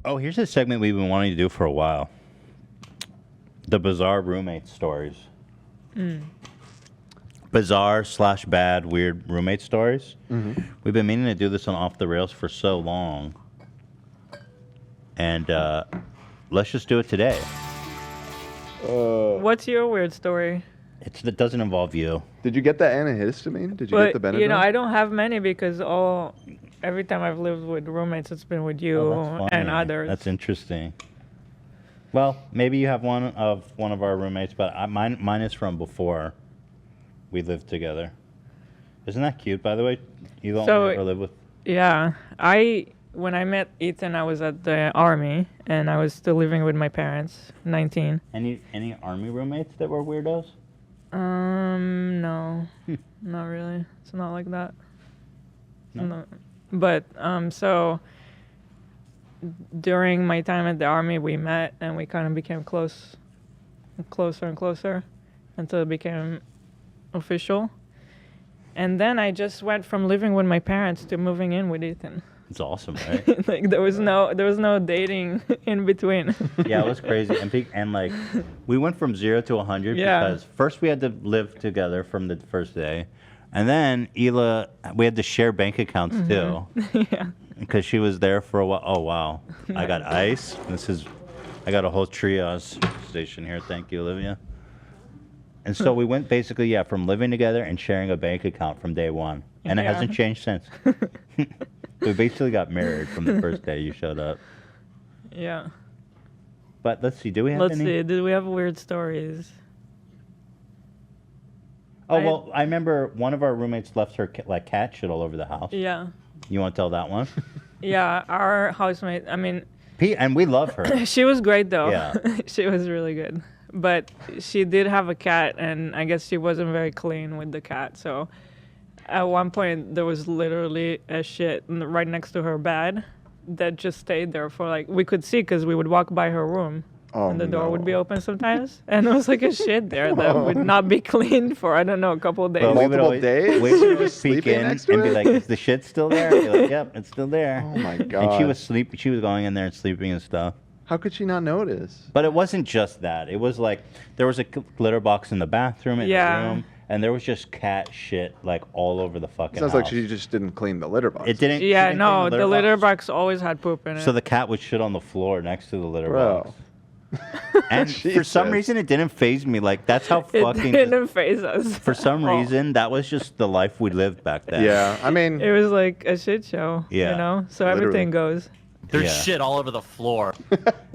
Oh, here's a segment we've been wanting to do for a while. The bizarre roommate stories. Bizarre / bad, weird roommate stories. We've been meaning to do this on Off the Rails for so long. And let's just do it today. What's your weird story? It doesn't involve you. Did you get the antihistamine? Did you get the Benadryl? You know, I don't have many because every time I've lived with roommates, it's been with you and others. That's interesting. Well, maybe you have one of our roommates, but mine is from before we lived together. Isn't that cute, by the way? You don't ever live with... Yeah. When I met Ethan, I was at the army, and I was still living with my parents, 19. Any army roommates that were weirdos? No. Not really. It's not like that. No. But, so during my time at the army, we met, and we kind of became closer and closer until it became official. And then I just went from living with my parents to moving in with Ethan. It's awesome, right? Like there was no dating in between. Yeah, it was crazy. And like, we went from 0 to 100 because first we had to live together from the first day, and then we had to share bank accounts too. Yeah. Because she was there for a while. Oh wow, I got ice. I got a whole triage station here. Thank you, Olivia. And so we went basically, from living together and sharing a bank account from day one, and it hasn't changed since. We basically got married from the first day you showed up. Yeah. But let's see, do we have any? Let's see, did we have weird stories? Oh, well, I remember one of our roommates left her cat shit all over the house. Yeah. You want to tell that one? Yeah, our housemate, I mean... And we love her. She was great, though. Yeah. She was really good. But she did have a cat, and I guess she wasn't very clean with the cat, so... At one point, there was literally a shit right next to her bed that just stayed there for we could see because we would walk by her room and the door would be open sometimes. And there was a shit there that would not be cleaned for, I don't know, a couple of days. Well, Multiple days? We would just peek in and be like, is the shit still there? Be like, yep, it's still there. Oh my God. And she was going in there and sleeping and stuff. How could she not notice? But it wasn't just that. It was there was a litter box in the bathroom, in the room. And there was just cat shit all over the fucking Sounds house. like she just didn't clean the litter box. It didn't. Yeah, no, the litter box always had poop in it. So the cat would shit on the floor next to the litter Bro. box. And for some reason, it didn't faze me. That's how fucking. It didn't faze us. For some reason, that was just the life we lived back then. Yeah, I mean. It was like a shit show. Yeah. You know? So Literally. everything goes. There's shit all over the floor.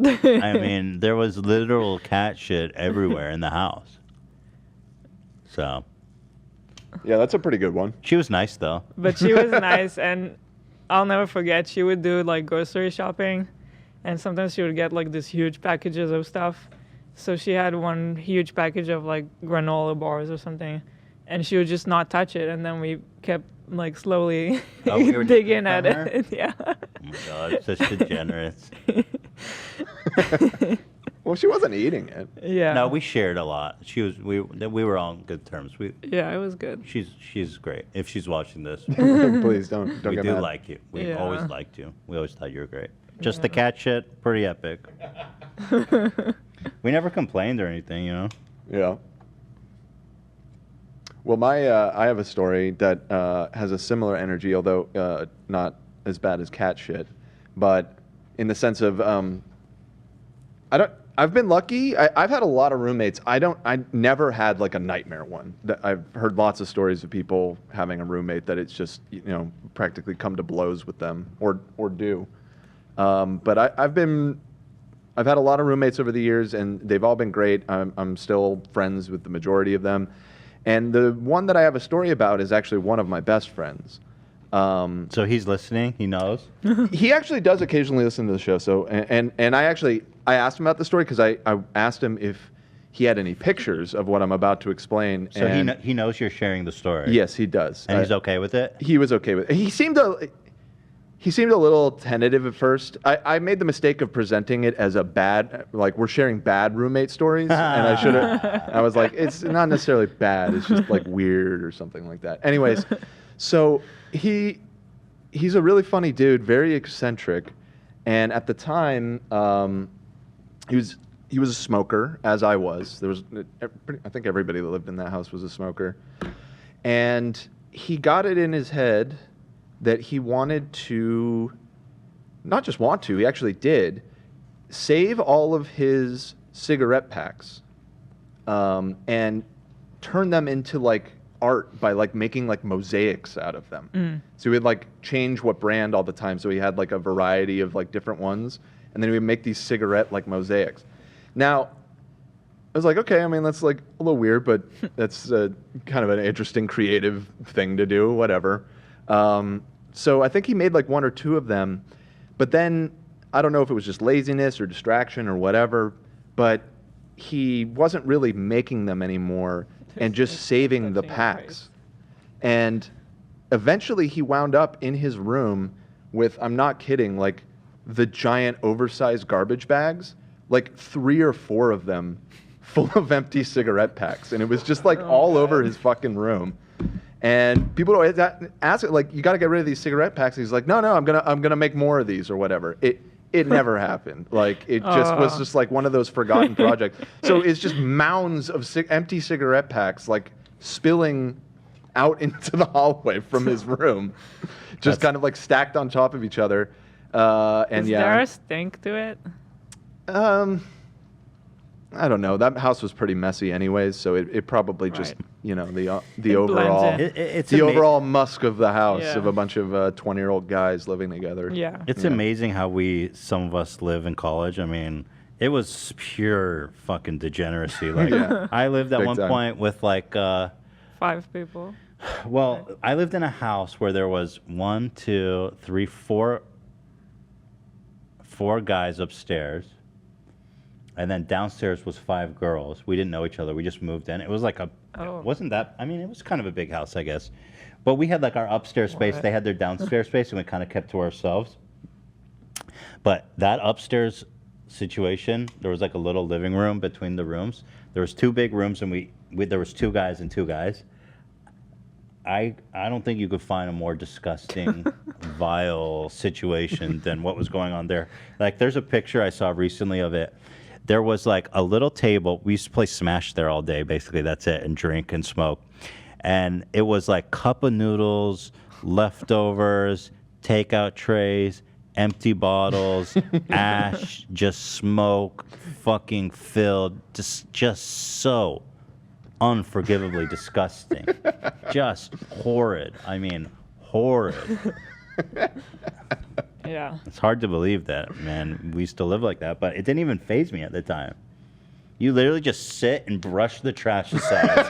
I mean, there was literal cat shit everywhere in the house. So. Yeah, that's a pretty good one. She was nice, though. But she was nice, and I'll never forget, she would do grocery shopping, and sometimes she would get these huge packages of stuff. So she had one huge package of granola bars or something, and she would just not touch it, and then we kept slowly digging at it. Yeah. Oh my God, such degenerates. Well, she wasn't eating it. Yeah. No, we shared a lot. We were on good terms. Yeah, it was good. She's great. If she's watching this, Please don't we get do mad. like you. We always liked you. We always thought you were great. Just the cat shit, pretty epic. We never complained or anything, you know. Yeah. Well, I have a story that has a similar energy, although not as bad as cat shit, but in the sense of I've been lucky. I've had a lot of roommates. I never had a nightmare one. I've heard lots of stories of people having a roommate that it's just practically come to blows with them or do. But I've had a lot of roommates over the years, and they've all been great. I'm still friends with the majority of them. And the one that I have a story about is actually one of my best friends. So he's listening. He knows. He actually does occasionally listen to the show. So and I asked him about the story because I asked him if he had any pictures of what I'm about to explain. So he knows you're sharing the story. Yes, he does. And he's okay with it. He was okay with it. He seemed a little tentative at first. I made the mistake of presenting it as a bad, we're sharing bad roommate stories, and I was like, it's not necessarily bad. It's just weird or something like that. Anyways, so he's a really funny dude, very eccentric, And at the time, he was a smoker, as I was. I think everybody that lived in that house was a smoker. And he got it in his head that he wanted to, not just want to, he actually did, save all of his cigarette packs and turn them into like art by like making like mosaics out of them. So he would like change what brand all the time. So he had like a variety of like different ones. And then he would make these cigarette like mosaics. Now, I was like, okay, I mean, that's like a little weird, but that's kind of an interesting creative thing to do, whatever. So I think he made like one or two of them. But then I don't know if it was just laziness or distraction or whatever, but he wasn't really making them anymore and just saving the packs. And eventually he wound up in his room with, I'm not kidding, like the giant oversized garbage bags, like 3 or 4 of them full of empty cigarette packs. And it was just like all over his fucking room. And people always ask it, like, you got to get rid of these cigarette packs. And he's like, no, I'm gonna make more of these or whatever. It never happened. Like, it just was just like one of those forgotten projects. So it's just mounds of empty cigarette packs, like spilling out into the hallway from his room, just kind of like stacked on top of each other. And Is yeah, there a stink to it? I don't know. That house was pretty messy anyways, so it probably just, you know, the It overall blends in. It's the overall musk of the house Yeah. of a bunch of 20-year-old guys living together. Yeah. It's Yeah. amazing how some of us live in college. I mean, it was pure fucking degeneracy. Like, Yeah. I lived at Big one time. point with like, 5 people. well, I lived in a house where there was 1, 2, 3, 4 guys upstairs. And then downstairs was 5 girls. We didn't know each other. We just moved in. It was like it wasn't that, I mean, it was kind of a big house, I guess. But we had like our upstairs space. They had their downstairs space, and we kind of kept to ourselves. But that upstairs situation, there was like a little living room between the rooms. There was 2 big rooms, and there was 2 guys and 2 guys. I don't think you could find a more disgusting, vile situation than what was going on there. Like, there's a picture I saw recently of it. There was like a little table. We used to play Smash there all day, basically. That's it, and drink and smoke. And it was like cup of noodles, leftovers, takeout trays, empty bottles, ash, just smoke, fucking filled, just so unforgivably disgusting. Just horrid. I mean, horrid. Yeah. It's hard to believe that, man. We used to live like that, but it didn't even faze me at the time. You literally just sit and brush the trash aside.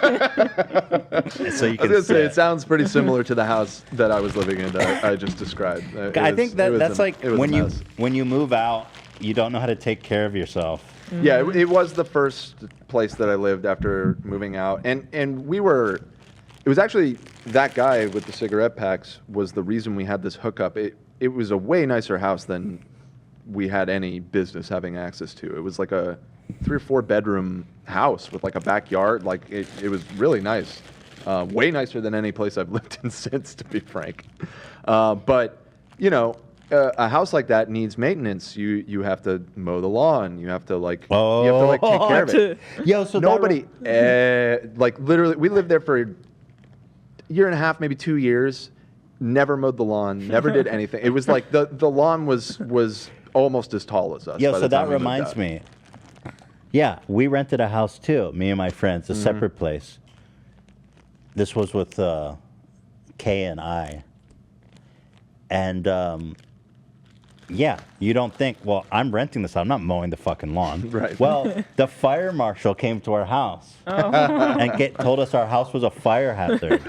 So you I was can gonna say, sit. it sounds pretty similar to the house that I was living in that I just described. I think that's like it was when a you mess. when you move out, you don't know how to take care of yourself. Yeah, it was the first place that I lived after moving out, and it was actually that guy with the cigarette packs was the reason we had this hookup. It was a way nicer house than we had any business having access to. It was like a 3 or 4 bedroom house with like a backyard. Like it was really nice, way nicer than any place I've lived in since, to be frank. But you know, a house like that needs maintenance. You have to mow the lawn. You have to like take care of it. Yo, so Nobody like literally we lived there for a year and a half, maybe 2 years. Never mowed the lawn. Never did anything. It was like the lawn was almost as tall as us. Yo, by so the time that we moved reminds out. me. Yeah, we rented a house too, me and my friends, a separate place. This was with Kay and I. And yeah, you don't think, well, I'm renting this. I'm not mowing the fucking lawn. Right. Well, the fire marshal came to our house and told us our house was a fire hazard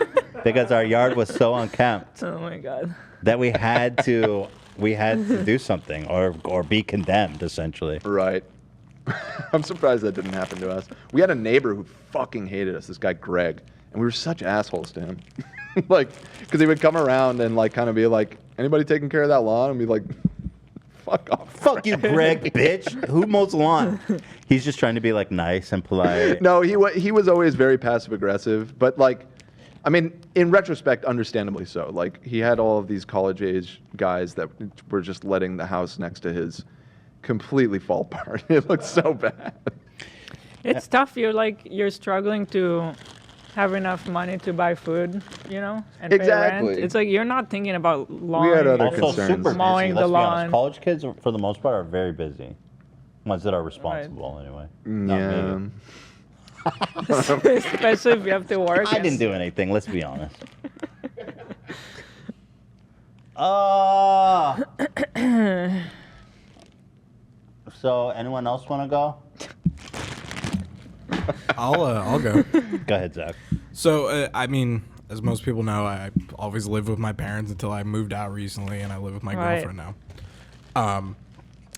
because our yard was so unkempt Oh my god. that we had to do something or be condemned, essentially. Right. I'm surprised that didn't happen to us. We had a neighbor who fucking hated us, this guy Greg, and we were such assholes to him. Like, because he would come around and like kind of be like, anybody taking care of that lawn? And be like, fuck off. Fuck you, Greg, bitch. Who mows the lawn? He's just trying to be like nice and polite. No, he was always very passive aggressive, but like I mean, in retrospect, understandably so. Like, he had all of these college-age guys that were just letting the house next to his completely fall apart. It looked so bad. It's tough. You're struggling to have enough money to buy food, and pay Exactly. rent. It's like you're not thinking about lawn. We had other Also concerns. super busy. Mowing Let's the be honest. lawn. College kids, for the most part, are very busy. Ones that are responsible, anyway. Not me. Especially if you have to work. I didn't do anything. Let's be honest. So, anyone else want to go? I'll go. Go ahead, Zach. So, I mean, as most people know, I always lived with my parents until I moved out recently, and I live with my girlfriend now.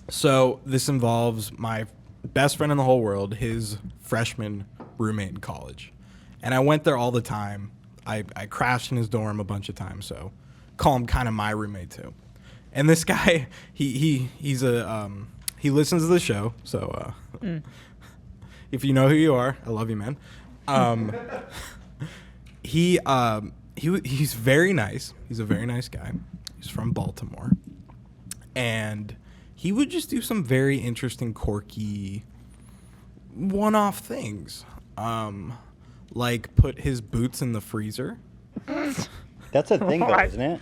So this involves my best friend in the whole world, his freshman roommate in college, and I went there all the time. I crashed in his dorm a bunch of times, so call him kind of my roommate too. And this guy, he listens to the show, so if you know who you are, I love you, man. He's very nice. He's a very nice guy. He's from Baltimore, and he would just do some very interesting, quirky, one-off things, like put his boots in the freezer. That's a thing, though, isn't it?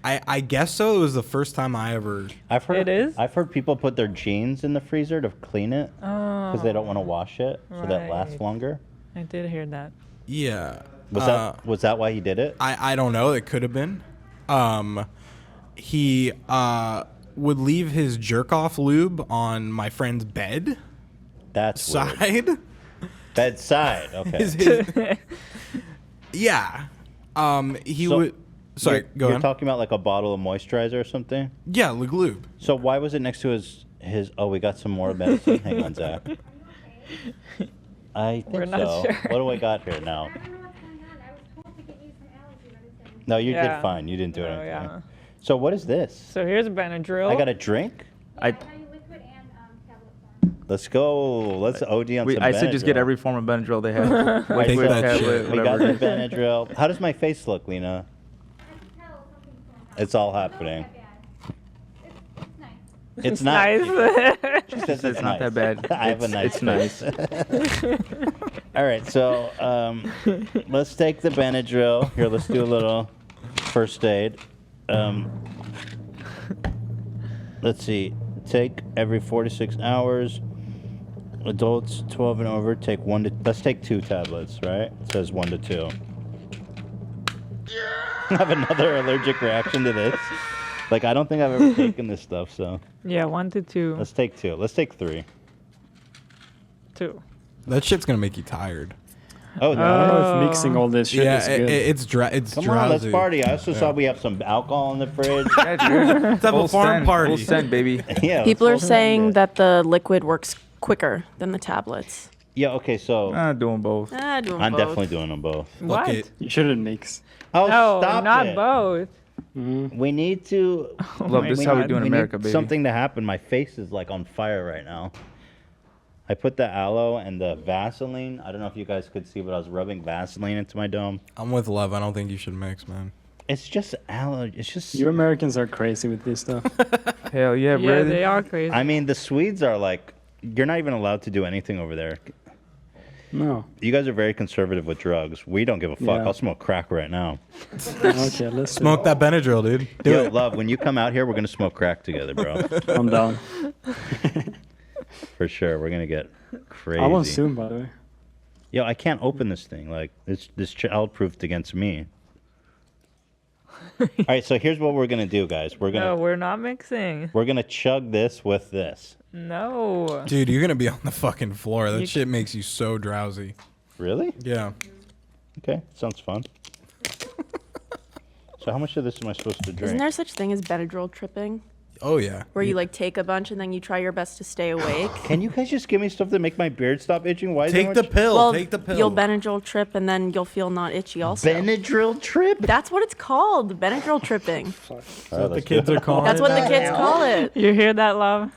I guess so. It was the first time I ever. I've heard It is? I've heard people put their jeans in the freezer to clean it because they don't want to wash it, so that lasts Right. longer. I did hear that. Yeah. Was that why he did it? I don't know. It could have been. He would leave his jerk off lube on my friend's bed That's weird. side. Bedside. Okay. Yeah. He So, would. Sorry, go You're on. talking about like a bottle of moisturizer or something? Yeah, like lube. So why was it next to his? Oh, we got some more medicine. Hang on, Zach. I think We're not so. sure. What do I got here now? I don't know what's going on. I was told to get you some allergy medicine. No, you Yeah. did fine. You didn't do Oh, anything. yeah. So what is this? So here's Benadryl. I got a drink. I got you liquid and tablet form. Let's go. Let's OD on some I said just get Benadryl. every form of Benadryl they have. Alright, Take Liquid, that tablet, shit. we got the whatever. Benadryl. How does my face look, Lena? I can tell something's going on. It's all It's not happening. that bad. It's nice. It's not. nice. She says It's not that bad. I have a It's nice nice. face. All right, so let's take the Benadryl. Here, let's do a little first aid. Let's see. Take every 4 to 6 hours. Adults 12 and over take let's take 2 tablets, right? It says 1 to 2. I have another allergic reaction to this. Like, I don't think I've ever taken this stuff, so Yeah, 1 to 2. let's take 2. Let's take 3. 2. That shit's gonna make you tired. Oh, I no. don't know if mixing all this shit Yeah, is good. it's Come drowsy. on, let's party. I also saw we have some alcohol in the fridge. Yeah, dude. Let's have a Full farm send, party. Full send, baby. Yeah. People are let's- saying that the liquid works quicker than the tablets. Yeah, okay, so Doing both. Doing I'm both. definitely doing them both. What? it. You shouldn't mix. Oh, No, stop not it. both. We need to. Oh Love, my this is how we God. do in we America, need baby. something to happen. My face is like on fire right now. I put the aloe and the Vaseline. I don't know if you guys could see, but I was rubbing Vaseline into my dome. I'm with Love. I don't think you should mix, man. It's just aloe. It's just. You Americans are crazy with this stuff. Hell yeah, Yeah, brother. they are crazy. I mean, the Swedes are like. You're not even allowed to do anything over there. No. You guys are very conservative with drugs. We don't give a fuck. Yeah. I'll smoke crack right now. Okay, let's Smoke that Benadryl, dude. Do Yo, it. love, when you come out here, we're gonna smoke crack together, bro. I'm down. For sure, we're gonna get crazy. I want soon, by the way. Yo, I can't open this thing. Like this child-proofed against me. All right, so here's what we're gonna do, guys. We're no, gonna we're not mixing. we're gonna chug this with this. No. Dude, you're gonna be on the fucking floor. That You- shit makes you so drowsy. Really? Yeah. Okay, sounds fun. So how much of this am I supposed to drink? Isn't there such thing as Benadryl tripping? Oh yeah. Where you like take a bunch and then you try your best to stay awake? Can you guys just give me stuff to make my beard stop itching? Why is Take there the much- pill. Well, Take the pill. you'll Benadryl trip and then you'll feel not itchy also. Benadryl trip? That's what it's called, Benadryl tripping. All right, the let's kids do are it. calling That's it what the that kids now? call it. You hear that, love?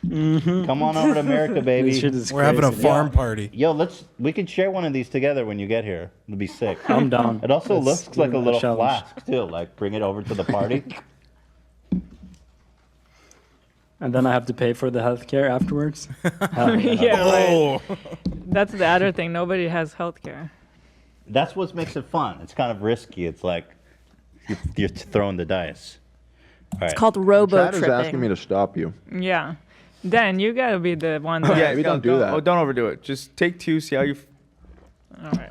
Come on over to America, baby. This shit is We're having a crazy. farm party. Yo, we can share one of these together when you get here. It'll be sick. I'm down. It also Let's looks do like a a little challenge. flask too. Like bring it over to the party. And then I have to pay for the healthcare afterwards. Hell yeah. Yeah, right. Oh, That's the other thing. Nobody has healthcare. That's what makes it fun. It's kind of risky. It's like you're throwing the dice. All right. It's called robo Chad is asking tripping. me to stop you. Yeah. Dan, you gotta be the one that. Yeah, we don't do that. Oh, don't overdo it. Just take two, see how you. All right.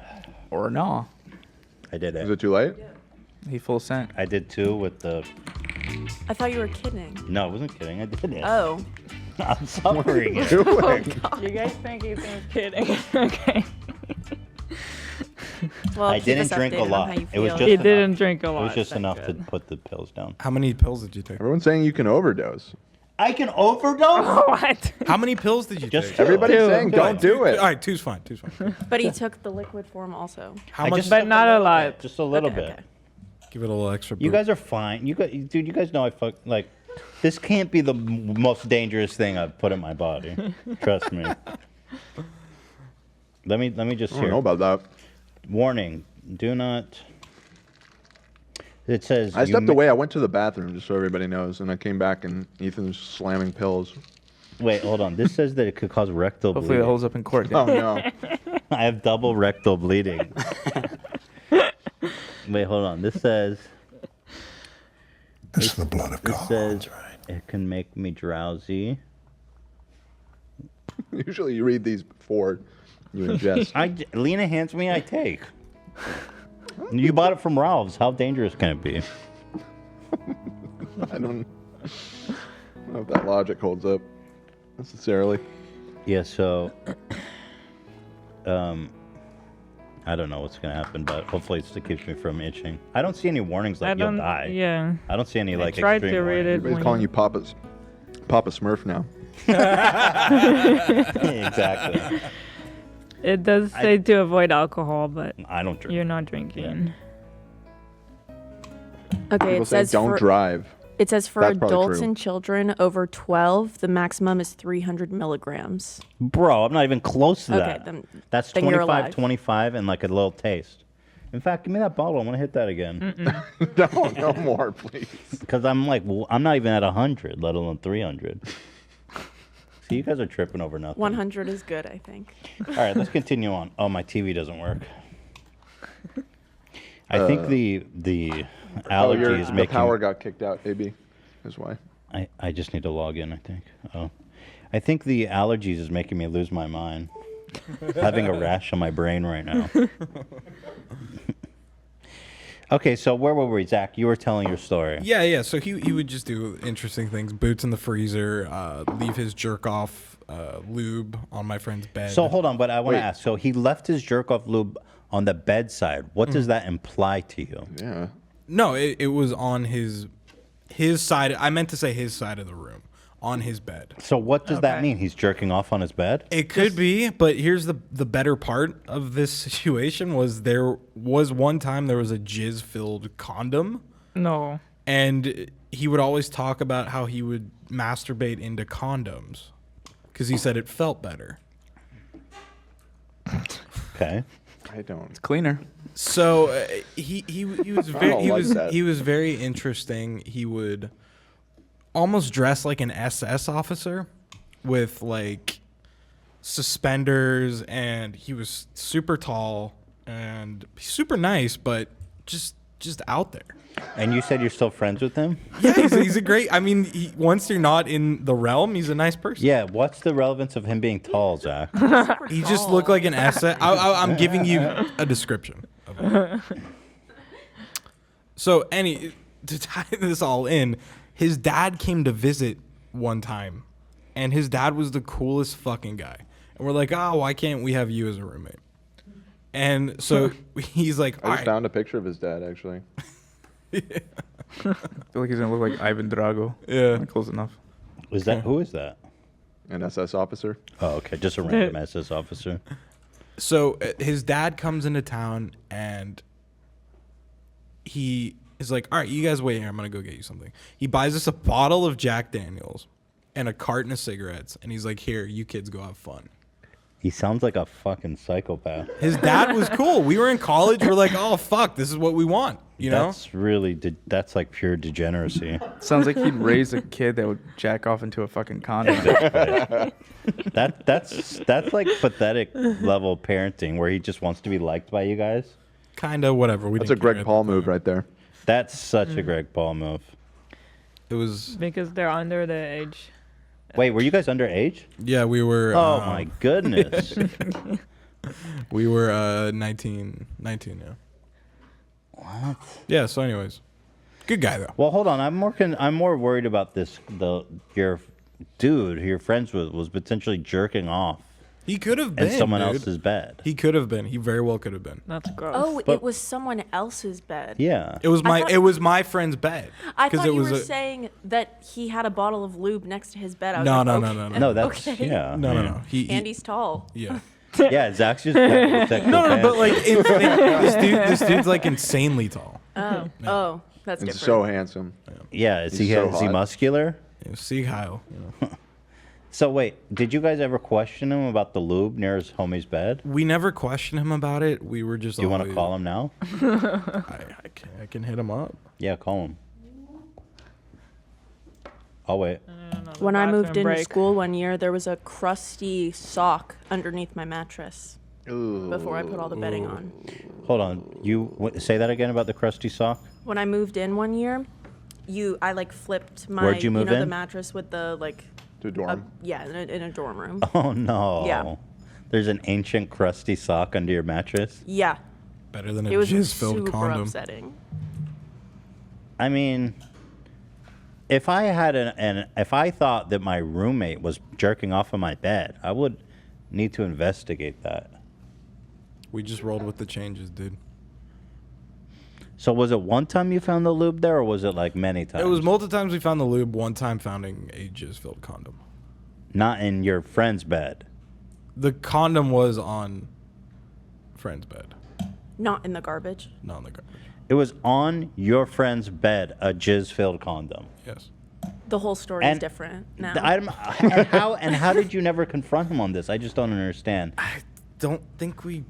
Or no. I did Is it. it too late? He full sent. I did too with the. I thought you were kidding. No, I wasn't kidding. I did it. Oh. I'm suffering it. You guys think he's kidding? Okay. Well, I keep didn't us drink a updated on lot. how you It was feel. just He enough. didn't drink a It lot. was just That's enough to good. put the pills down. how many pills did you take? Everyone's saying you can overdose. I can overdose. What? How many pills did you Just take? two. Everybody's Two. saying don't do it. All right, two's fine. Two's fine. But he took the liquid form also. How I much? just But took not a little lot. bit, just a little Okay, bit. okay. Give it a little extra. You boost. guys are fine. Dude, you guys know I fuck like. This can't be the most dangerous thing I've put in my body. Trust me. Let me just I don't know hear. about that. Warning: do not. It says. I you stepped ma- away. I went to the bathroom just so everybody knows, and I came back and Ethan's slamming pills. Wait, hold on. This says that it could cause rectal Hopefully bleeding. it holds up in court. Oh no! I have double rectal bleeding. Wait, hold on. This says. It's the blood of It God. says it can make me drowsy. Usually you read these before you ingest. Lena hands me, I take. You bought it from Ralph's. How dangerous can it be? I don't know if that logic holds up necessarily. Yeah, so I don't know what's gonna happen, but hopefully it keeps me from itching. I don't see any warnings I like you'll don't. die. Yeah. I don't see any like tried extreme to read warnings. it. Everybody's when calling you Papa Smurf now. Exactly. It does say to avoid alcohol, but I don't drink. you're not drinking. Okay, People it say says don't for, drive. it says for That's probably adults true. and children over 12, the maximum is 300 milligrams. Bro, I'm not even close to Okay, that. then- That's then you're 25, alive. 25, and like a little taste. In fact, give me that bottle. I want to hit that again. No more, please. Because I'm like, I'm not even at 100, let alone 300. See, you guys are tripping over nothing. 100 is good, I think. All right, let's continue on. Oh, my TV doesn't work. I think the allergy is the making. power got kicked out. AB is why. I just need to log in. I think. Oh, I think the allergies is making me lose my mind. Having a rash on my brain right now. Okay, so where were we, Zach? You were telling your story. Yeah. So he would just do interesting things. Boots in the freezer. Leave his jerk off lube on my friend's bed. So hold on, but I want to Wait. ask. So he left his jerk off lube on the bedside. What does that imply to you? Yeah. No, it was on his side. I meant to say his side of the room, on his bed. So what does that Okay. mean? He's jerking off on his bed? It could be, but here's the better part of this situation was there was one time there was a jizz-filled condom, No. and he would always talk about how he would masturbate into condoms because he said it felt better. Okay. I don't. Cleaner. So he was I very don't like that. he was very interesting. He would almost dress like an SS officer with like suspenders, and he was super tall and super nice, but just out there. And you said you're still friends with him? Yeah, he's a great. I mean, once you're not in the realm, he's a nice person. Yeah. What's the relevance of him being tall, Zach? He just looked like an SS. I'm giving you a description of it. So, to tie this all in, his dad came to visit one time, and his dad was the coolest fucking guy. And we're like, oh, why can't we have you as a roommate? And so he's like, I all just right. found a picture of his dad actually. I feel like he's gonna look like Ivan Drago. Yeah. Close enough. Is that who is that? An SS officer. Oh, okay, just a random SS officer. So his dad comes into town, and he is like, all right, you guys wait here. I'm going to go get you something. He buys us a bottle of Jack Daniels, and a carton of cigarettes, and he's like, "Here, you kids go have fun." He sounds like a fucking psychopath. His dad was cool. We were in college. We're like, "Oh fuck, this is what we want." You know? That's really that's like pure degeneracy. Sounds like he'd raise a kid that would jack off into a fucking condom. That's like pathetic level parenting where he just wants to be liked by you guys. Kinda whatever. That's a Greg Paul move right there. That's such a Greg Paul move. It was because they're under the age. Wait, were you guys underage? Yeah, we were. Oh my goodness. We were 19, yeah. What? Yeah. So, anyways, good guy though. Well, hold on. I'm more worried about this. Your dude who you're friends with was potentially jerking off. He could have been in someone dude. else's bed. He could have been. He very well could have been. That's gross. Oh, it was someone else's bed. Yeah. It was my friend's bed. I thought it you was were saying that he had a bottle of lube next to his bed. I was No, like, no, okay. no, no, no. No, that's okay. yeah. No. Andy's tall. Yeah. Yeah, Zach's just no, but like this dude's like insanely tall. Oh, oh, that's And different. so handsome. Yeah, is He's he so is he hot. muscular? Yeah, see Kyle. You know. So wait, did you guys ever question him about the lube near his homie's bed? We never questioned him about it. We were just. Do you want to call him now? I can hit him up. Yeah, call him. I'll wait. When I moved bathroom into break. school one year, there was a crusty sock underneath my mattress Ooh. before I put all the bedding on. Hold on. Say that again about the crusty sock? When I moved in one year, I like flipped my Where'd you move the in? mattress with the like To a dorm. yeah, in a dorm room. Oh no. Yeah. There's an ancient crusty sock under your mattress? Yeah. Better than a It was jizz-filled super condom. upsetting. I mean, if I had if I thought that my roommate was jerking off on my bed, I would need to investigate that. We just rolled with the changes, dude. So was it one time you found the lube there, or was it like many times? It was multiple times we found the lube. One time finding a jizz-filled condom. Not in your friend's bed. The condom was on friend's bed, Not in the garbage. not in the garbage. It was on your friend's bed, a jizz-filled condom. Yes. The whole story is different now. And how did you never confront him on this? I just don't understand. I don't think we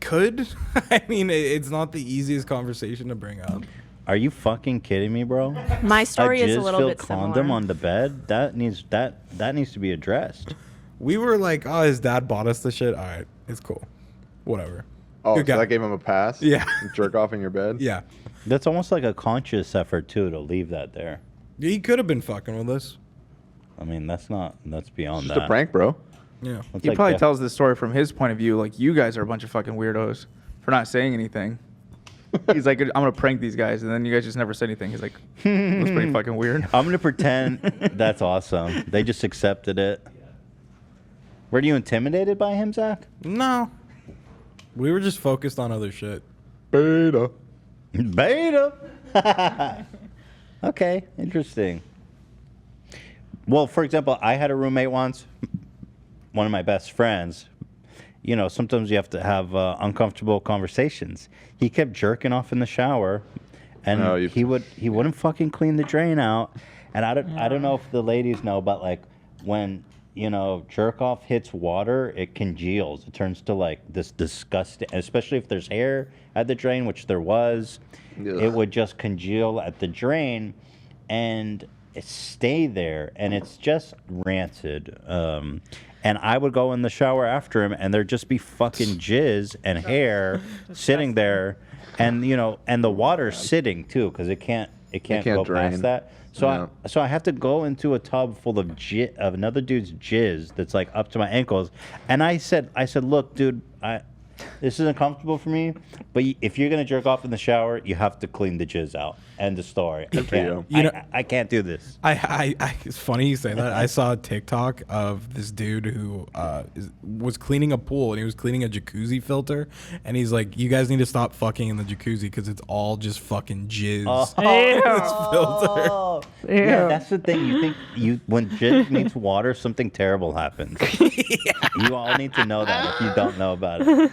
could. I mean, it's not the easiest conversation to bring up. Are you fucking kidding me, bro? My story is a little jizz-filled bit condom similar. on the bed? That needs to be addressed. We were like, oh, his dad bought us the shit. All right, it's cool. Whatever. Oh, Good so guy. that gave him a pass? Yeah. Jerk off in your bed? Yeah. That's almost like a conscious effort too to leave that there. He could have been fucking with us. I mean, that's beyond Just that. a prank, bro. Yeah. That's He like probably Jeff- tells this story from his point of view. Like, you guys are a bunch of fucking weirdos for not saying anything. He's like, I'm going to prank these guys. And then you guys just never say anything. He's like, that's pretty fucking weird. I'm gonna pretend that's awesome. They just accepted it. Were you intimidated by him, Zach? No. We were just focused on other shit. Beta. Beta. Okay, interesting. Well, for example, I had a roommate once, one of my best friends. You know, sometimes you have to have uncomfortable conversations. He kept jerking off in the shower, and he wouldn't fucking clean the drain out. And I don't know if the ladies know, but like when jerk off hits water, it congeals. It turns to like this disgusting, especially if there's hair at the drain, which there was. Ugh. It would just congeal at the drain, and it stay there, and it's just rancid. And I would go in the shower after him, and there'd just be fucking jizz and hair sitting there, and and the water's sitting too, because it can't go drain. past that. So I have to go into a tub full of another dude's jizz that's like up to my ankles, and I said, look, dude, this isn't comfortable for me, but if you're gonna jerk off in the shower, you have to clean the jizz out. End of story. Good for you. I can't do this. It's funny you say that. I saw a TikTok of this dude who was cleaning a pool, and he was cleaning a jacuzzi filter, and he's like, "You guys need to stop fucking in the jacuzzi because it's all just fucking jizz." Oh, yeah, that's the thing. You think when jizz meets water, something terrible happens. You all need to know that if you don't know about it.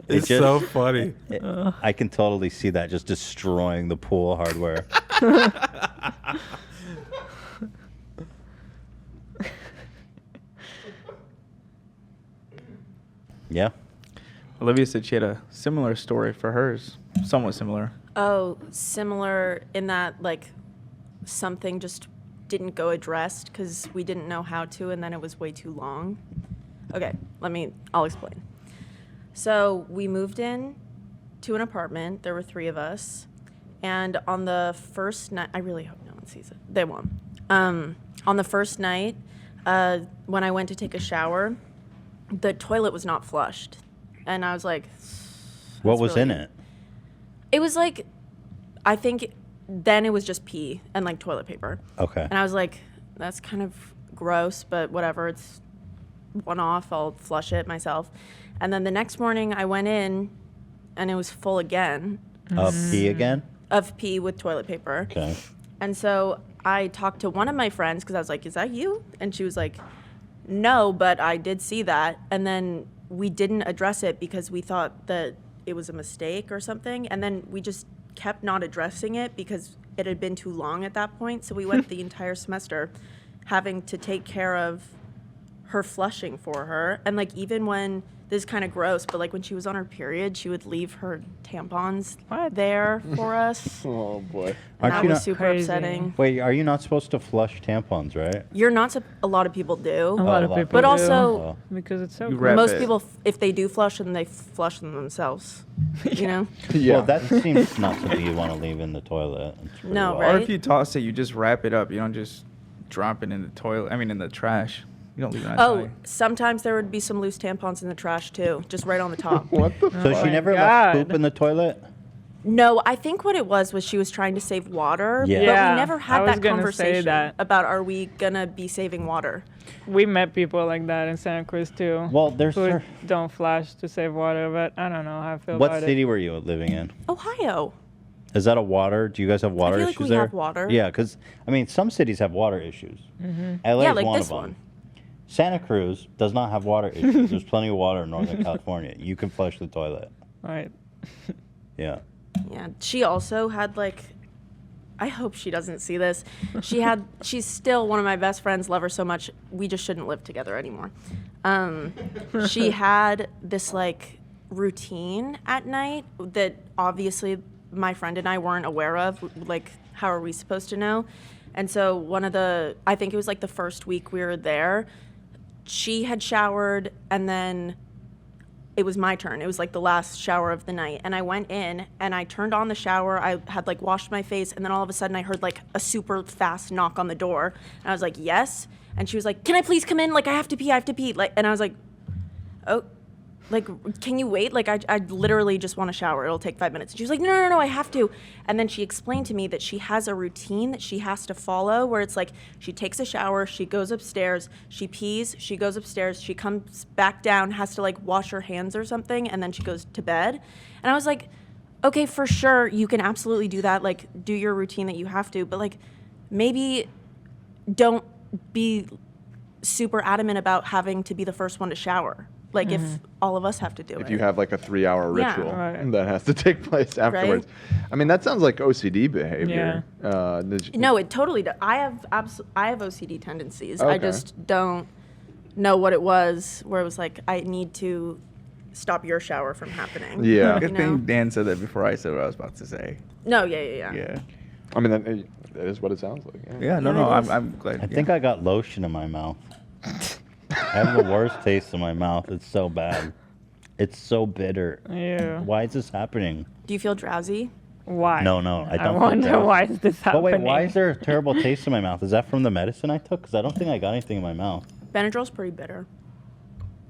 It's so funny. I can totally see that just destroying the pool hardware. Yeah. Olivia said she had a similar story for hers, somewhat similar. Oh, similar in that, like, something just didn't go addressed because we didn't know how to, and then it was way too long. Okay, I'll explain. So we moved in to an apartment. There were 3 of us. And on the first night, I really hope no one sees it. They won't. On the first night, when I went to take a shower, the toilet was not flushed. And I was like, What that's was really- in it? It was like, I think then it was just pee and like toilet paper. Okay. And I was like, that's kind of gross, but whatever. It's one off. I'll flush it myself. And then the next morning I went in and it was full again. Pee again? Of pee with toilet paper. Okay. And so I talked to one of my friends because I was like, is that you? And she was like, no, but I did see that. And then we didn't address it because we thought that it was a mistake or something. And then we just kept not addressing it because it had been too long at that point. So we went the entire semester having to take care of her flushing for her. And like, even when, this is kind of gross, but like when she was on her period, she would leave her tampons there for us. Oh boy. And Aren't that you was not- super Crazy. upsetting. Wait, are you not supposed to flush tampons, right? You're not, a lot of people do. A lot a of lot. people But do, also, because it's so You gross. wrap most it. people, if they do flush them, they flush them themselves. You know? Yeah. Well, that seems not something you want to leave in the toilet. It's pretty No, wild. right? Or if you toss it, you just wrap it up. You don't just drop it in the toilet. I mean, in the trash. You don't leave it Oh, outside. sometimes there would be some loose tampons in the trash too, just right on the top. What the? So she my never God. left poop in the toilet? No, I think what it was she was trying to save water, Yeah. but Yeah, we never had I was that gonna say conversation that. about are we gonna be saving water. We met people like that in Santa Cruz too. Well, there's who don't flash to save water, but I don't know how I feel what about city were you living in? Ohio. Is that a water? Do you guys have water feel like issues we there? have water. Yeah, because I mean, some cities have water issues. Mm-hmm. LA Yeah, is like one this of them. one. Santa Cruz does not have water issues. There's plenty of water in Northern California. You can flush the toilet. Right. Yeah. Yeah, she also had like, I hope she doesn't see this. She's still one of my best friends, love her so much. We just shouldn't live together anymore. She had this like routine at night that obviously my friend and I weren't aware of. Like, how are we supposed to know? And so I think it was like the first week we were there, she had showered and then it was my turn. It was like the last shower of the night. And I went in and I turned on the shower. I had like washed my face. And then all of a sudden I heard like a super fast knock on the door. And I was like, yes. And she was like, can I please come in? Like, I have to pee. Like, and I was like, oh, like, can you wait? Like, I literally just want to shower. It'll take 5 minutes. And she was like, no, I have to. And then she explained to me that she has a routine that she has to follow where it's like she takes a shower, she goes upstairs, she pees, she goes upstairs, she comes back down, has to like wash her hands or something, and then she goes to bed. And I was like, okay, for sure, you can absolutely do that. Like, do your routine that you have to, but like, maybe don't be super adamant about having to be the first one to shower. Like, if all of us have to do it. If you have like a 3-hour Yeah. ritual Right. that has to take place afterwards. I mean, that sounds like OCD behavior. No, it totally does. I have OCD tendencies. I Okay. just don't know what it was where it was like, I need to stop your shower from happening. Yeah. You Good know? thing Dan said that before I said what I was about to say. No, yeah. Yeah. I mean, that is what it sounds like. Yeah, no, Yeah, no, it is. I'm glad. I think I got lotion in my mouth. I have the worst taste in my mouth. It's so bad. It's so bitter. Yeah. Why is this happening? Do you feel drowsy? Why? No, I don't. I feel wonder drowsy. why is this But happening. wait, why is there a terrible taste in my mouth? Is that from the medicine I took? Because I don't think I got anything in my mouth. Benadryl's pretty bitter.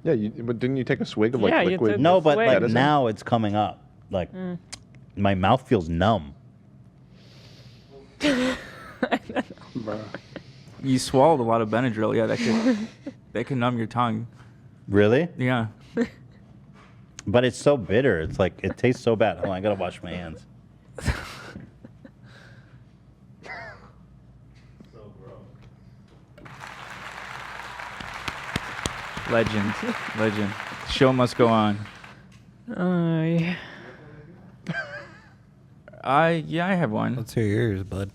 Yeah, but didn't you take a swig of like Yeah, you liquid? took- No, but Wait. like Medicine? now it's coming up. Like my mouth feels numb. You swallowed a lot of Benadryl. Yeah, that could numb your tongue. Really? Yeah. But it's so bitter. It's like it tastes so bad. Hold on, I gotta wash my hands. Legend. Show must go on. Yeah. Yeah, I have one. Let's hear yours, bud.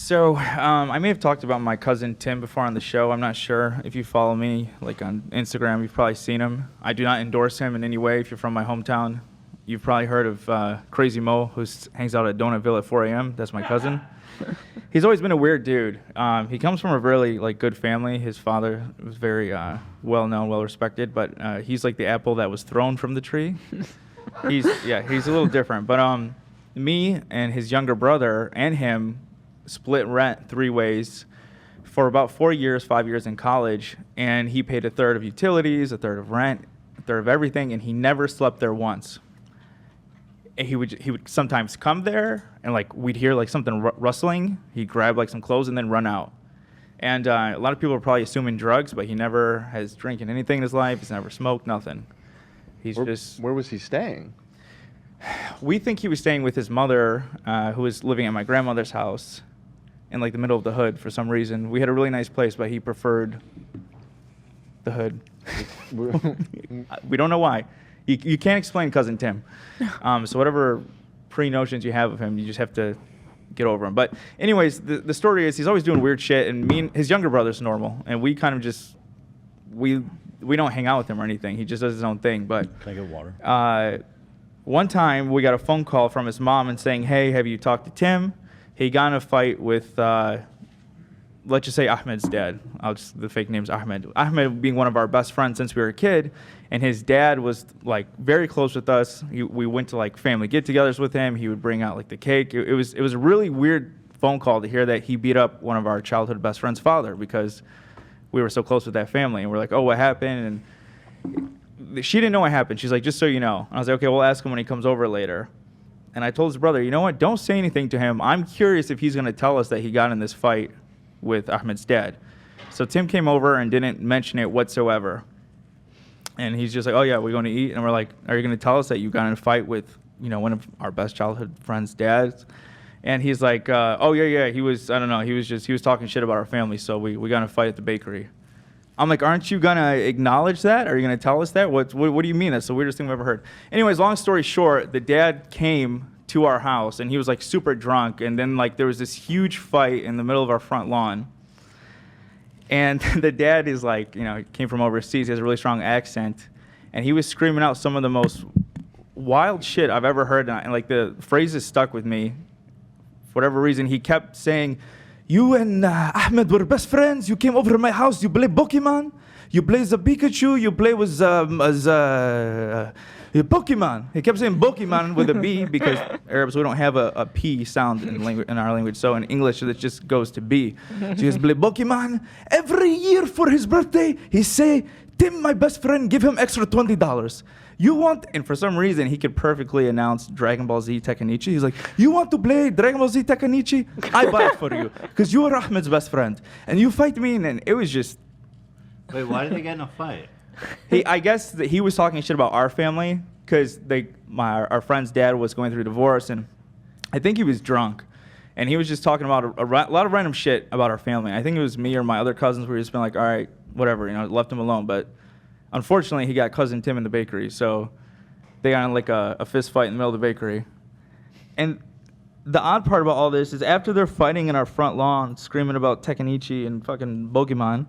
So I may have talked about my cousin Tim before on the show. I'm not sure. If you follow me like on Instagram, you've probably seen him. I do not endorse him in any way. If you're from my hometown, you've probably heard of Crazy Mo, who hangs out at Donutville at 4 a.m. That's my cousin. He's always been a weird dude. He comes from a really like good family. His father was very well known, well respected, but he's like the apple that was thrown from the tree. He's a little different. But me and his younger brother and him split rent 3 ways for about 4 years, 5 years in college, and he paid a third of utilities, a third of rent, a third of everything, and he never slept there once. And he would sometimes come there, and like we'd hear like something rustling. He'd grab like some clothes and then run out. And a lot of people are probably assuming drugs, but he never has drinking anything in his life. He's never smoked, nothing. Where was he staying? We think he was staying with his mother, who was living at my grandmother's house in like the middle of the hood for some reason. We had a really nice place, but he preferred the hood. We don't know why. You can't explain Cousin Tim. So whatever pre-notions you have of him, you just have to get over him. But anyways, the story is he's always doing weird shit, and me and his younger brother's normal, and we kind of just, we don't hang out with him or anything. He just does his own thing. But Can I get water? One time we got a phone call from his mom and saying, hey, have you talked to Tim? He got in a fight with, let's just say Ahmed's dad. The fake name's Ahmed. Ahmed being one of our best friends since we were a kid, and his dad was like very close with us. We went to like family get-togethers with him. He would bring out like the cake. It was a really weird phone call to hear that he beat up one of our childhood best friend's father because we were so close with that family. And we're like, oh, what happened? And she didn't know what happened. She's like, just so you know. And I was like, okay, we'll ask him when he comes over later. And I told his brother, you know what? Don't say anything to him. I'm curious if he's going to tell us that he got in this fight with Ahmed's dad. So Tim came over and didn't mention it whatsoever. And he's just like, oh, yeah, we're going to eat. And we're like, are you going to tell us that you got in a fight with, one of our best childhood friends' dads? And he's like, oh, yeah, he was, I don't know, he was talking shit about our family, so we got in a fight at the bakery. I'm like, aren't you going to acknowledge that? Are you going to tell us that? What do you mean? That's the weirdest thing I've ever heard. Anyways, long story short, the dad came to our house, and he was like super drunk, and then like there was this huge fight in the middle of our front lawn. And the dad is like, he came from overseas, he has a really strong accent, and he was screaming out some of the most wild shit I've ever heard, and like the phrases stuck with me. For whatever reason, he kept saying, you and Ahmed were best friends. You came over to my house. You play Pokemon. You play the Pikachu. You play with Pokemon. He kept saying Pokemon with a B because Arabs, we don't have a P sound in our language. So in English, it just goes to B. So he play Pokemon. Every year for his birthday, he say, Tim, my best friend, give him extra $20. You want, and for some reason, he could perfectly announce Dragon Ball Z Tekkenichi. He's like, you want to play Dragon Ball Z Tekkenichi? I buy it for you. Because you are Ahmed's best friend. And you fight me, and it was just... Wait, why did they get in a fight? I guess that he was talking shit about our family, because our friend's dad was going through a divorce, and I think he was drunk. And he was just talking about a lot of random shit about our family. I think it was me or my other cousins were just been like, all right, whatever, left him alone. But unfortunately, he got Cousin Tim in the bakery, so they got in like a fist fight in the middle of the bakery. And the odd part about all this is after they're fighting in our front lawn, screaming about Tekkenichi and fucking Pokemon,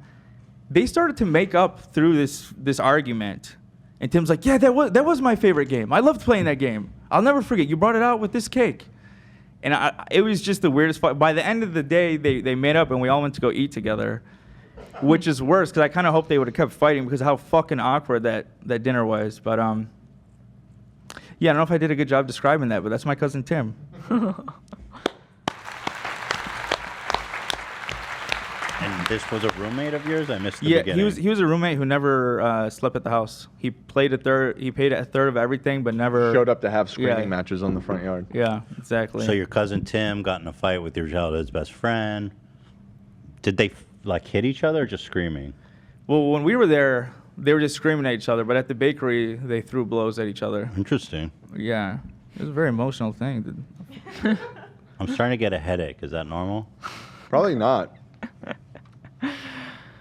they started to make up through this argument. And Tim's like, yeah, that was my favorite game. I loved playing that game. I'll never forget. You brought it out with this cake. And it was just the weirdest fight. By the end of the day, they made up and we all went to go eat together. Which is worse, because I kind of hope they would have kept fighting because of how fucking awkward that dinner was. But, yeah, I don't know if I did a good job describing that, but that's my cousin Tim. And this was a roommate of yours? I missed the beginning. Yeah, he was a roommate who never slept at the house. He paid a third of everything, but never... Showed up to have screaming matches on the front yard. Yeah, exactly. So your cousin Tim got in a fight with your childhood's best friend. Did they... like hit each other or just screaming? Well, when we were there, they were just screaming at each other, but at the bakery, they threw blows at each other. Interesting. Yeah. It was a very emotional thing. I'm starting to get a headache. Is that normal? Probably not.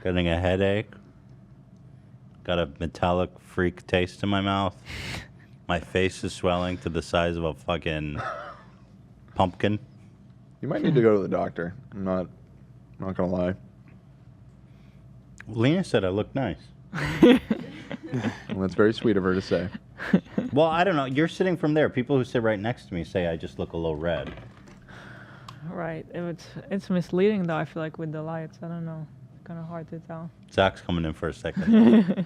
Getting a headache. Got a metallic freak taste in my mouth. My face is swelling to the size of a fucking pumpkin. You might need to go to the doctor. I'm not gonna lie. Lena said I look nice. Well, that's very sweet of her to say. Well, I don't know. You're sitting from there. People who sit right next to me say I just look a little red. Right. It's misleading though. I feel like with the lights. I don't know. It's kind of hard to tell. Zach's coming in for a second.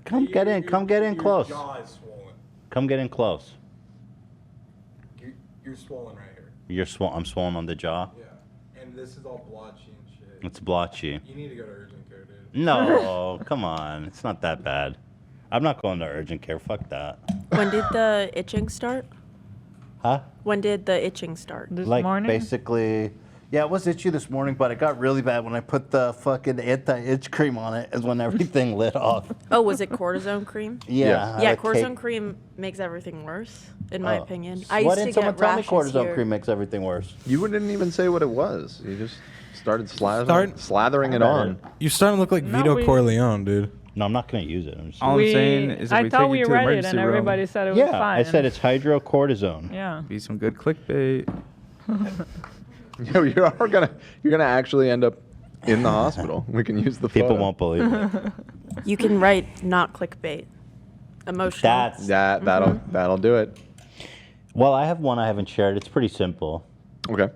Come get in close. Your jaw is swollen. Come get in close. You're swollen right here. I'm swollen on the jaw. Yeah. And this is all blotchy and shit. It's blotchy. You need to go to urgent care, dude. No, come on. It's not that bad. I'm not going to urgent care. Fuck that. When did the itching start? Huh? When did the itching start? This Like morning. basically, yeah, it was itchy this morning, but it got really bad when I put the fucking anti-itch cream on it. Is when everything lit off. Oh, was it cortisone cream? Yeah. I Yeah, had a cortisone cake. cream makes everything worse, in my Oh. opinion. Why didn't someone tell me cortisone cream makes everything worse? You didn't even say what it was. You just started slathering it on. You're starting to look like No, Vito we- Corleone, dude. No, I'm not going to use it. I'm just All I'm saying is if I we thought take we you to the read it emergency and room, everybody said it was yeah, fine. I said it's hydrocortisone. Yeah. be some good clickbait. Yo, you're gonna actually end up in the hospital. We can use the People photo. won't believe it. You can write not clickbait. Emotional. That'll do it. Well, I have one I haven't shared. It's pretty simple. Okay.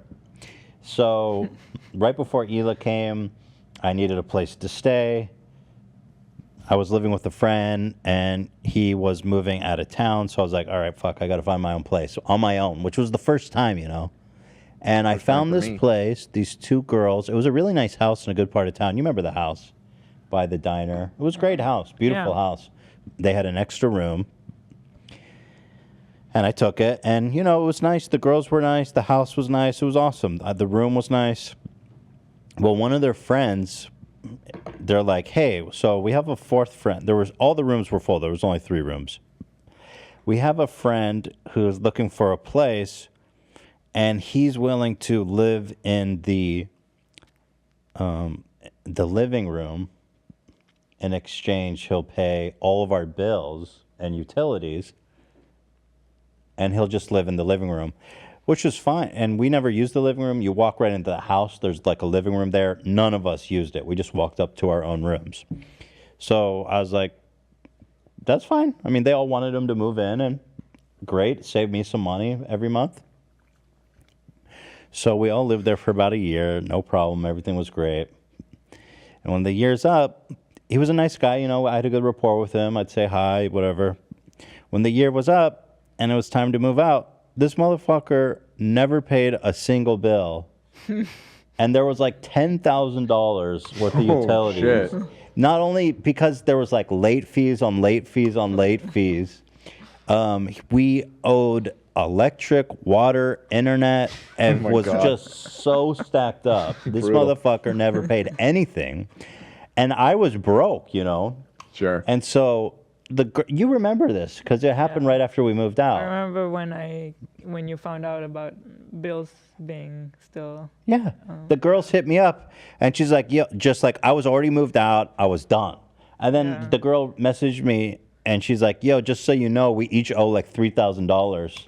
So, right before Hila came, I needed a place to stay. I was living with a friend, and he was moving out of town, so I was like, all right, fuck, I got to find my own place on my own, which was the first time, you know. And I found this place, these two girls. It was a really nice house in a good part of town. You remember the house by the diner? It was a great house, beautiful house. They had an extra room. And I took it, and, you know, it was nice. The girls were nice. The house was nice. It was awesome. The room was nice. Well, one of their friends, they're like, hey, so we have a fourth friend. All the rooms were full. There was only 3 rooms. We have a friend who is looking for a place, and he's willing to live in the living room. In exchange, he'll pay all of our bills and utilities, and he'll just live in the living room, which is fine. And we never used the living room. You walk right into the house. There's like a living room there. None of us used it. We just walked up to our own rooms. So I was like, that's fine. I mean, they all wanted him to move in, and great. Saved me some money every month. So we all lived there for about a year. No problem. Everything was great. And when the year's up, he was a nice guy. You know, I had a good rapport with him. I'd say hi, whatever. When the year was up and it was time to move out, this motherfucker never paid a single bill. And there was like $10,000 worth of utilities. Shit. Not only because there was like late fees on late fees on late fees. We owed electric, water, internet, and was just so stacked up. This motherfucker never paid anything. And I was broke, you know. Sure. And so you remember this because it happened right after we moved out. I remember when you found out about bills being still. Yeah. The girls hit me up, and she's like, "Yo," just like I was already moved out, I was done. And then the girl messaged me, and she's like, "Yo, just so you know, we each owe like $3,000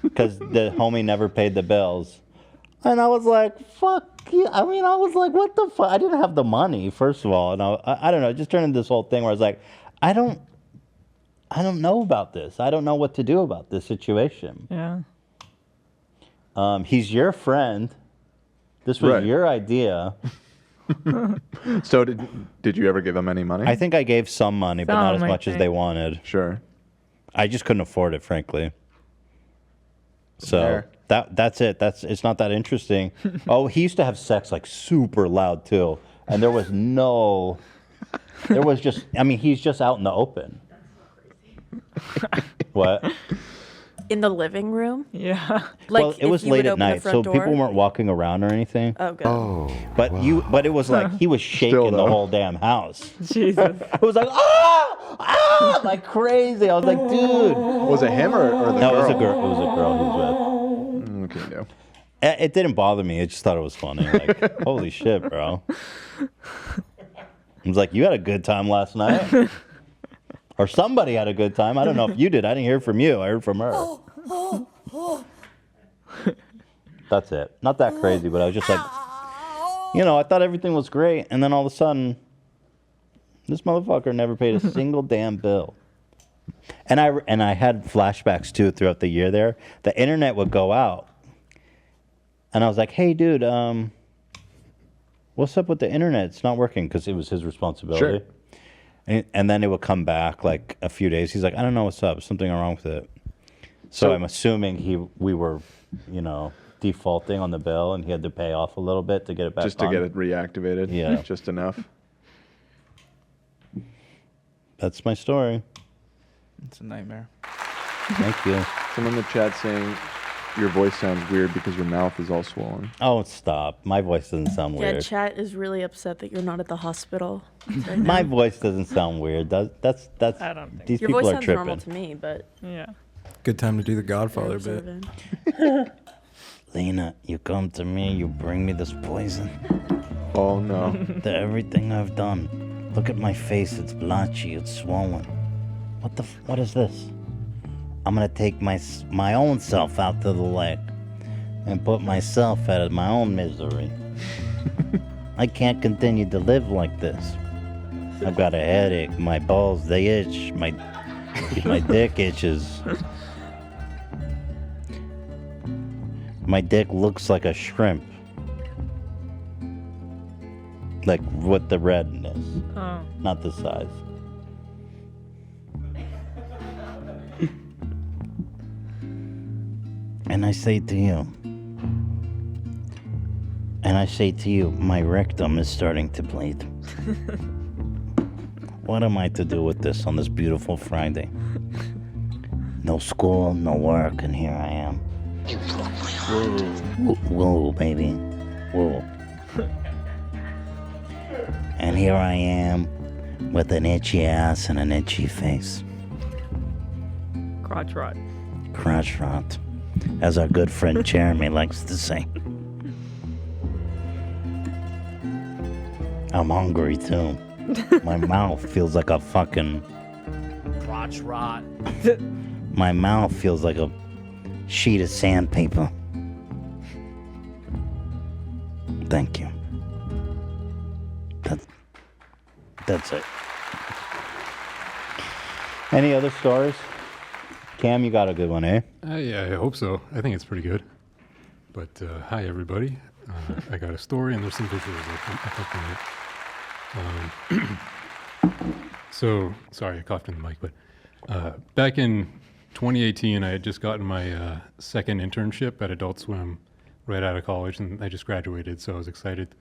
because the homie never paid the bills." And I was like, fuck you. I mean, I was like, what the fuck? I didn't have the money, first of all. And I don't know, it just turned into this whole thing where I was like, I don't know about this. I don't know what to do about this situation. Yeah. He's your friend. This was your idea. So did you ever give them any money? I think I gave some money, but not as much as they wanted. Sure. I just couldn't afford it, frankly. So that's it. It's not that interesting. Oh, he used to have sex like super loud too, and there was just. I mean, he's just out in the open. What? In the living room? Yeah. Like Well, it was late at night, so door? people weren't walking around or anything. Oh, good. But it was like he was shaking the whole damn house. Jesus. It was like like crazy. I was like, dude. Was it him or the girl? No, it was a girl. It was a girl he was with. Okay, no. It didn't bother me. I just thought it was funny. Like, holy shit, bro. I was like, you had a good time last night. Or somebody had a good time. I don't know if you did. I didn't hear from you. I heard from her. That's it. Not that crazy, but I was just like, I thought everything was great, and then all of a sudden, this motherfucker never paid a single damn bill. And I had flashbacks too throughout the year there. The internet would go out, and I was like, "Hey, dude, what's up with the internet? It's not working," because it was his responsibility. Sure. And then it would come back like a few days. He's like, "I don't know what's up. Something wrong with it." So I'm assuming we were, defaulting on the bill, and he had to pay off a little bit to get it back just to get it reactivated. Yeah, just enough. That's my story. It's a nightmare. Thank you. Someone in the chat saying your voice sounds weird because your mouth is all swollen. Oh, stop. My voice doesn't sound Yeah, weird. chat is really upset that you're not at the hospital. Right My now. voice doesn't sound weird. That's I don't think these Your people voice are sounds tripping. normal to me, but Yeah. Good time to do the Godfather you're bit. observant. Lena, you come to me, you bring me this poison. Oh no. Everything I've done. Look at my face, it's blotchy, it's swollen. What is this? I'm gonna take my own self out to the lake and put myself out of my own misery. I can't continue to live like this. I've got a headache, my balls, they itch, my dick itches. My dick looks like a shrimp. Like with the redness, not the size. And I say to you, my rectum is starting to bleed. What am I to do with this on this beautiful Friday? No school, no work, and here I am. Whoa, baby. Whoa. And here I am with an itchy ass and an itchy face. Crotch rot. Crotch rot, as our good friend Jeremy likes to say. I'm hungry too. My mouth feels like a fucking... Crotch rot. My mouth feels like a sheet of sandpaper. Thank you. That's it. Any other stories? Cam, you got a good one, eh? Yeah, I hope so. I think it's pretty good. But hi, everybody. I got a story, and there's some visuals accompanying it. So, sorry, I coughed in the mic, but back in 2018, I had just gotten my second internship at Adult Swim right out of college, and I just graduated, so I was excited.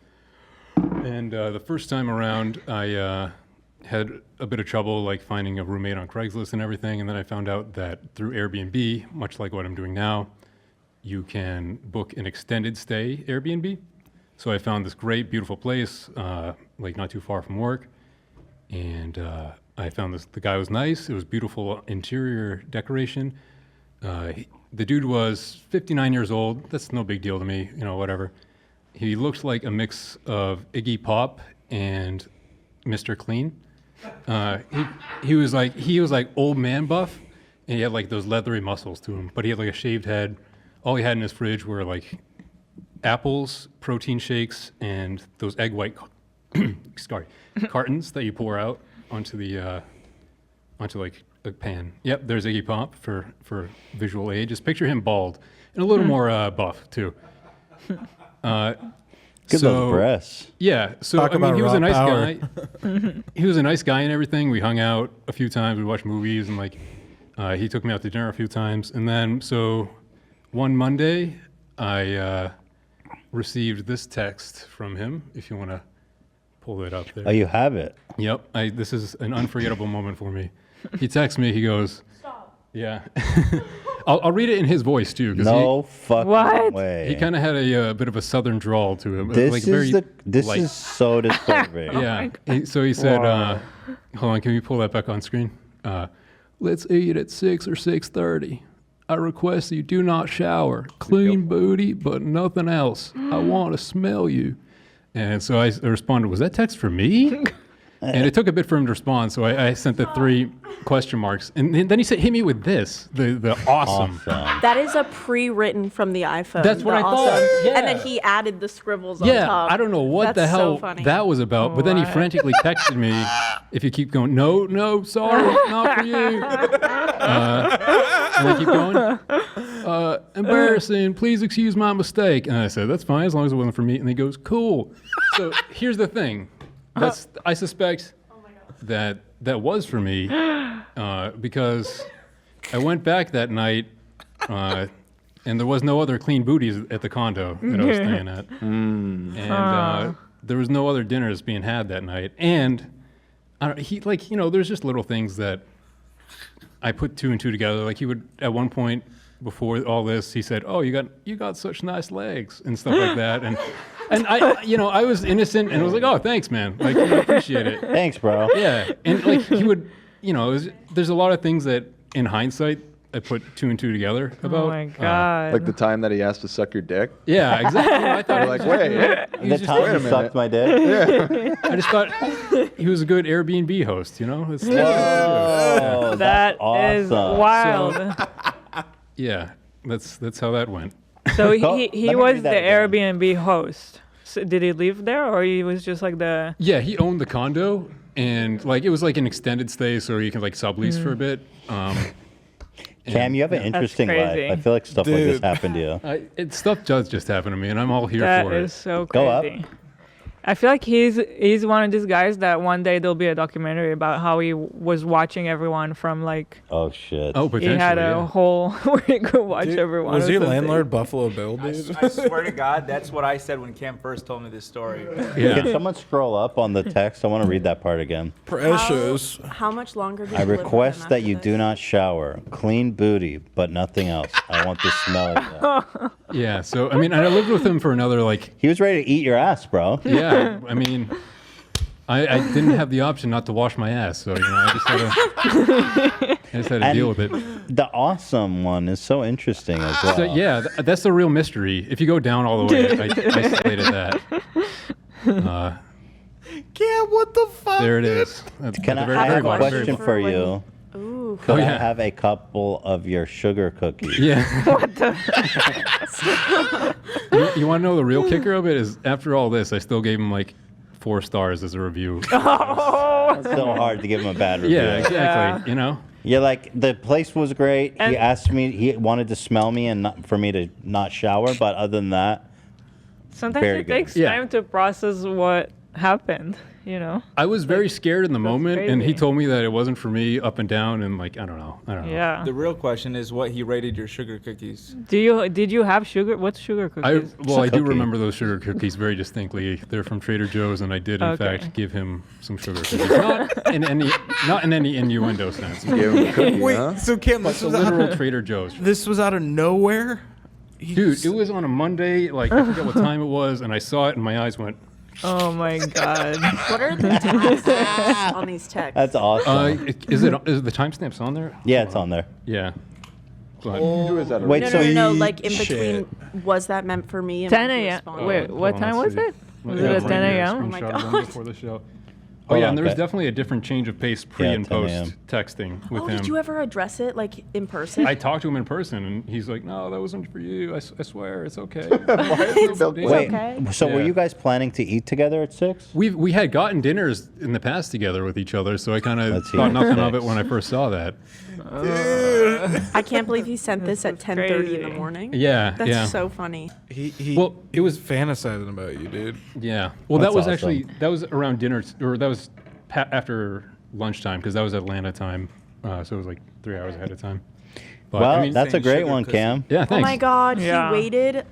And the first time around, I had a bit of trouble like finding a roommate on Craigslist and everything, and then I found out that through Airbnb, much like what I'm doing now, you can book an extended stay Airbnb. So I found this great, beautiful place, like not too far from work, and I found the guy was nice. It was beautiful interior decoration. The dude was 59 years old. That's no big deal to me, whatever. He looked like a mix of Iggy Pop and Mr. Clean. He was like old man buff, and he had like those leathery muscles to him. But he had like a shaved head. All he had in his fridge were like apples, protein shakes, and those egg white cartons that you pour out onto like a pan. Yep, there's Iggy Pop for visual aid. Just picture him bald and a little more buff too. Get those breasts. Yeah, so Talk I mean, about he was a raw nice power. guy. He was a nice guy and everything. We hung out a few times. We watched movies, and like he took me out to dinner a few times. And then so one Monday, I received this text from him. If you want to pull it up there. Oh, you have it. Yep. This is an unforgettable moment for me. He texts me. He goes, Stop. "Yeah." I'll read it in his voice too. No fucking What? way. He kind of had a bit of a southern drawl to him. This like is very this light. is so disturbing. Yeah. So he said, hold on, can we pull that back on screen? Let's eat at 6 or 6:30. I request you do not shower. Clean booty, but nothing else. I want to smell you. And so I responded, was that text for me? And it took a bit for him to respond, so I sent the 3 question marks. And then he said, hit me with this, the awesome. That is a pre-written from the iPhone. That's what the I thought, awesome. yeah. And then he added the scribbles on Yeah, top. I don't know what That's the hell so funny. that was about, but then he What? frantically texted me, if you keep going, no, sorry, not for you. And I keep going, embarrassing, please excuse my mistake. And I said, that's fine, as long as it wasn't for me. And he goes, cool. So here's the thing. I suspect that was for me because I went back that night and there was no other clean booties at the condo that I was staying at. And there was no other dinners being had that night. And there's just little things that I put 2 and 2 together. Like he would, at one point before all this, he said, "Oh, you got such nice legs," and stuff like that. And I was innocent and was like, "Oh, thanks, man. Like, I appreciate it." Thanks, bro. Yeah, and like he would, there's a lot of things that in hindsight I put 2 and 2 together about. Oh my god. Like the time that he asked to suck your dick. Yeah, exactly. I thought You're like, wait. The time you sucked my dick. Yeah. I just thought he was a good Airbnb host. That's Whoa, That that's is awesome. wild. yeah, that's how that went. So Let he me was read the that again. Airbnb host. So did he live there, or he was just like the? Yeah, he owned the condo, and like it was like an extended stay, so you can like sublease for a bit. Cam, you have an interesting crazy. life. I feel like stuff like this Dude. happened to you. Stuff does just happen to me, and I'm all here That for is it. so Go up. crazy. I feel like he's one of these guys that one day there'll be a documentary about how he was watching everyone from like Oh shit. Oh, he potentially. had a Yeah. whole where he could watch everyone. Was or your something. landlord Buffalo Bill, dude? I swear to God, that's what I said when Cam first told me this story. Yeah. Can someone scroll up on the text? I want to read that part again. Precious. How much longer did I you live with him request that after you this? do not shower. Clean booty, but nothing else. I want the smell of that. Yeah. So I mean, I lived with him for another like. He was ready to eat your ass, bro. Yeah. I mean, I didn't have the option not to wash my ass, so I just had to And deal with it. The awesome one is so interesting as well. So yeah, that's the real mystery. If you go down all the way, I slated that. Yeah, what the fuck? There it is. That's Can at I the have a very bottom. question For for when- you? Ooh. Could I yeah. have a couple of your sugar cookies? Yeah. You want to know the real kicker of it is after all this, I still gave him like 4 stars as a review. It's so hard to give him a bad review. Yeah, exactly. You're like, the place was great. And- He asked me, he wanted to smell me and not, for me to not shower, but other than that, Sometimes Very it good. takes Yeah. time to process what happened. I was very scared in the moment, and he crazy. told me that it wasn't for me up and down, and like I don't know. Yeah. The real question is what he rated your sugar cookies. Did you have sugar? What's suger cookies? I do Cookie. remember those sugar cookies very distinctly. They're from Trader Joe's, and I did in Okay. fact give him some sugar cookies. Not in any innuendo sense. Gave him a cookie, Wait, huh? so Cam, It's a literal Trader Joe's. this was out of nowhere? Dude, it was on a Monday, like I forget what time it was, and I saw it and my eyes went, Oh my god. What are the tags on these texts? that's awesome. is the timestamps on there? Yeah, it's on there. Yeah. But, Who is that? Wait, no, so no, no, no. Eat Like in shit. between, was that meant for me? And 10 when he a.m. responded? Wait, hold what on, time let's was see. it? Was Yeah, it at right 10 here, a.m.? Oh my screenshot of them God. before the show. Oh Hold yeah, on, and there was okay. definitely a different change of pace pre Yeah, and 10 post a.m. texting with Oh, him. did you ever address it like in person? I talked to him in person, and he's like, "No, that wasn't for you. I swear, it's okay." Wait, okay. so were Yeah. you guys planning to eat together at 6? We had gotten dinners in the past together with each other, so I kind of Let's see. thought nothing of it when I first saw that. I can't believe he sent this at 10:30 in the crazy. morning. Yeah, That's yeah, so funny. Well, it was fantasizing about you, dude. yeah. Well, That's that was awesome. actually that was around dinner, or that was after lunchtime because that was Atlanta time, so it was like 3 hours ahead of time. But, Well, I mean, that's a saying great sugar one, cookie. Cam. yeah. Oh Thanks. my God, Yeah. he waited.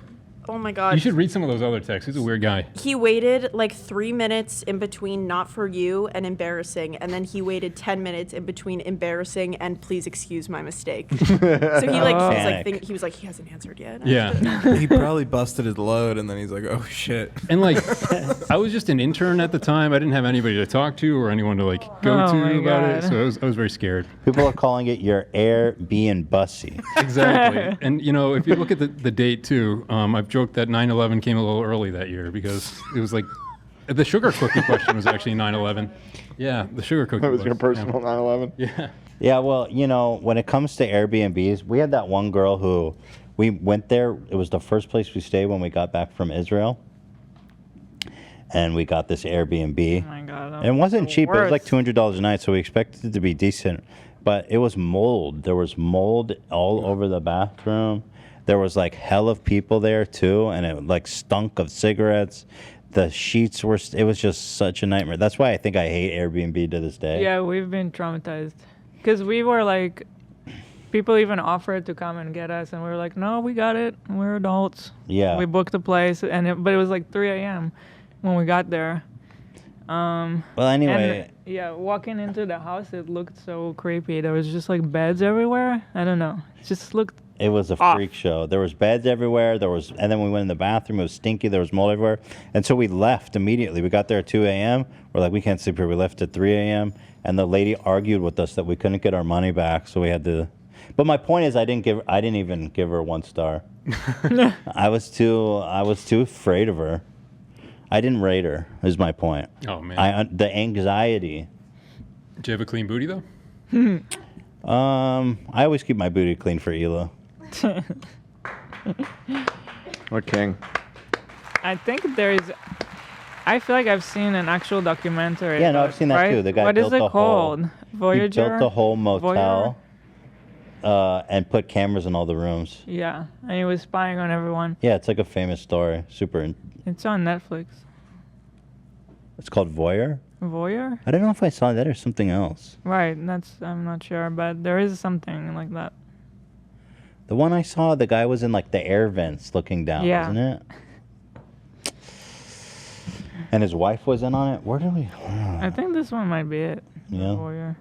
Oh my God. You should read some of those other texts. He's a weird guy. He waited like 3 minutes in between not for you and embarrassing, and then he waited 10 minutes in between embarrassing and please excuse my mistake. So he like Panic. he was like he hasn't answered yet. Yeah. He probably busted his load, and then he's like, "Oh shit." And like, I was just an intern at the time. I didn't have anybody to talk to or anyone to like go Oh to my about it. God. So I was very scared. People are calling it your Airbnb bussy. Exactly. And if you look at the date too, I've joked that 9/11 came a little early that year because it was like The sugar cookie question was actually 9/11. Yeah, the sugar cookie. That was your yeah. personal 9/11. Yeah. Yeah, well, you know, when it comes to Airbnbs, we had that one girl who we went there. It was the first place we stayed when we got back from Israel. And we got this Airbnb. Oh my God. And it wasn't the cheap. It was like worst. $200 a night, so we expected it to be decent. But it was mold. There was mold all over the bathroom. There was like hell of people there too, and it like stunk of cigarettes. The sheets were. It was just such a nightmare. That's why I think I hate Airbnb to this day. Yeah, we've been traumatized. Because we were like, people even offered to come and get us, and we were like, no, we got it. We're adults. Yeah. We booked the place, but it was like 3 a.m. when we got there. Well, anyway. And, yeah, walking into the house, it looked so creepy. There was just like beds everywhere. I don't know. It just looked. It was a freak show. There was beds everywhere. And then we went in the bathroom. It was stinky. There was mold everywhere. And so we left immediately. We got there at 2 a.m. We're like, we can't sleep here. We left at 3 a.m. And the lady argued with us that we couldn't get our money back, so we had to. But my point is, I didn't even give her 1 star. I was too afraid of her. I didn't rate her. Is my point. Oh man. The anxiety. Did you have a clean booty though? I always keep my booty clean for Ela. What king? I think I feel like I've seen an actual documentary. Yeah, no, about- I've seen that right? too. The guy What built is it the called? He Voyager? built the whole motel and put cameras in all the rooms. Yeah, and he was spying on everyone. Yeah, it's like a famous story. It's on Netflix. It's called Voyeur? Voyeur? I don't know if I saw that or something else. Right, I'm not sure, but there is something like that. The one I saw, the guy was in like the air vents looking down, Yeah. wasn't it? And his wife was in on it. Where did we? I think this one might be it. Yeah. Voyeur.